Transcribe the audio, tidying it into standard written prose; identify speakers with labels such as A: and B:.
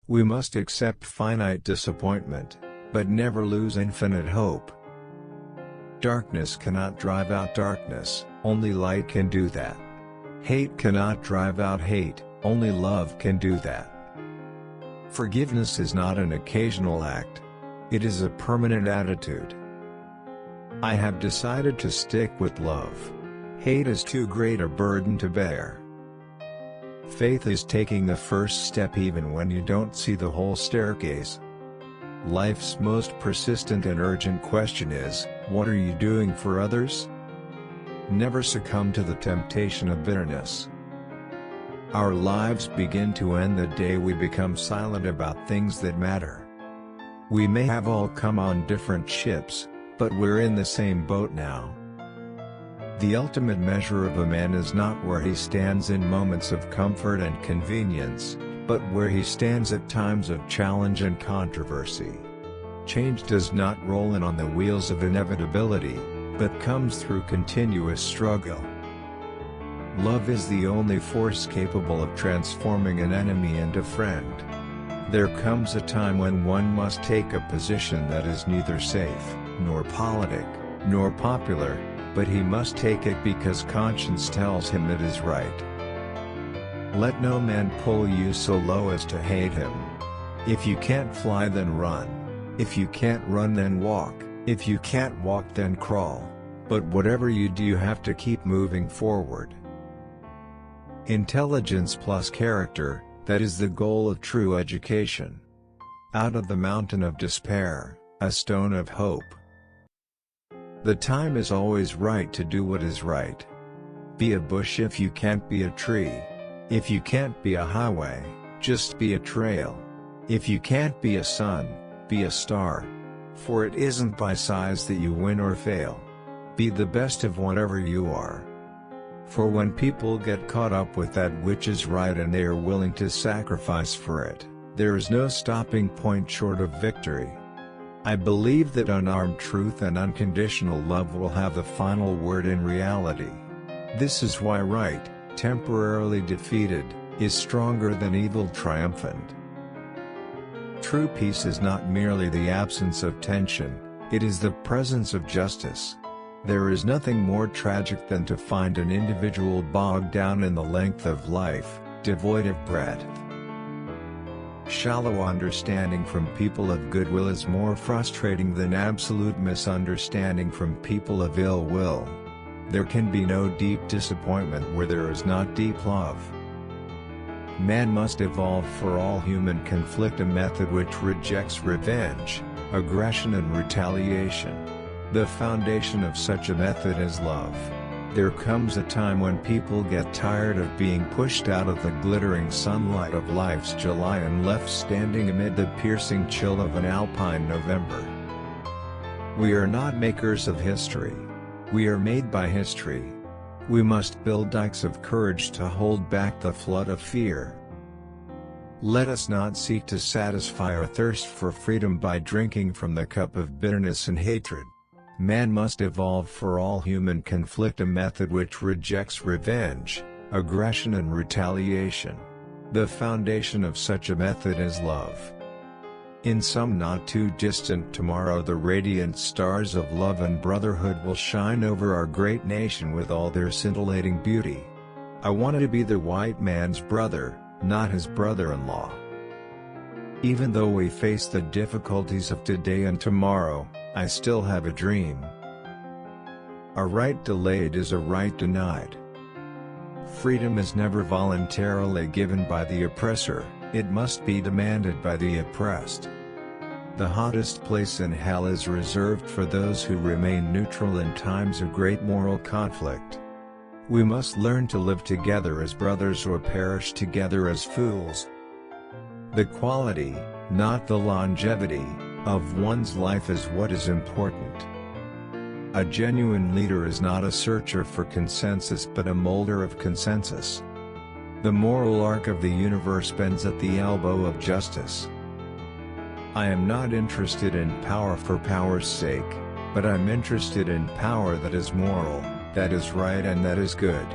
A: We must accept finite disappointment, but never lose infinite hope. Darkness cannot drive out darkness, only light can do that. Hate cannot drive out hate, only love can do that. Forgiveness is not an occasional act. It is a permanent attitude. I have decided to stick with love. Hate is too great a burden to bear. Faith is taking the first step even when you don't see the whole staircase. Life's most persistent and urgent question is, what are you doing for others? Never succumb to the temptation of bitterness. Our lives begin to end the day we become silent about things that matter. We may have all come on different ships, but we're in the same boat now. The ultimate measure of a man is not where he stands in moments of comfort and convenience, but where he stands at times of challenge and controversy. Change does not roll in on the wheels of inevitability, but comes through continuous struggle. Love is the only force capable of transforming an enemy into friend. There comes a time when one must take a position that is neither safe, nor politic, nor popular, but he must take it because conscience tells him it is right. Let no man pull you so low as to hate him. If you can't fly, then run. If you can't run, then walk. If you can't walk, then crawl. But whatever you do, you have to keep moving forward. Intelligence plus character, that is the goal of true education. Out of the mountain of despair, a stone of hope. The time is always right to do what is right. Be a bush if you can't be a tree. If you can't be a highway, just be a trail. If you can't be a sun, be a star. For it isn't by size that you win or fail. Be the best of whatever you are. For when people get caught up with that which is right and they are willing to sacrifice for it, there is no stopping point short of victory. I believe that unarmed truth and unconditional love will have the final word in reality. This is why right, temporarily defeated, is stronger than evil triumphant. True peace is not merely the absence of tension, it is the presence of justice. There is nothing more tragic than to find an individual bogged down in the length of life, devoid of breadth. Shallow understanding from people of goodwill is more frustrating than absolute misunderstanding from people of ill will. There can be no deep disappointment where there is not deep love. Man must evolve for all human conflict a method which rejects revenge, aggression and retaliation. The foundation of such a method is love. There comes a time when people get tired of being pushed out of the glittering sunlight of life's July and left standing amid the piercing chill of an alpine November. We are not makers of history. We are made by history. We must build dikes of courage to hold back the flood of fear. Let us not seek to satisfy our thirst for freedom by drinking from the cup of bitterness and hatred. Man must evolve for all human conflict a method which rejects revenge, aggression and retaliation. The foundation of such a method is love. In some not too distant tomorrow the radiant stars of love and brotherhood will shine over our great nation with all their scintillating beauty. I wanted to be the white man's brother, not his brother-in-law. Even though we face the difficulties of today and tomorrow, I still have a dream. A right delayed is a right denied. Freedom is never voluntarily given by the oppressor, it must be demanded by the oppressed. The hottest place in hell is reserved for those who remain neutral in times of great moral conflict. We must learn to live together as brothers or perish together as fools. The quality, not the longevity, of one's life is what is important. A genuine leader is not a searcher for consensus but a molder of consensus. The moral arc of the universe bends at the elbow of justice. I am not interested in power for power's sake, but I'm interested in power that is moral, that is right and that is good.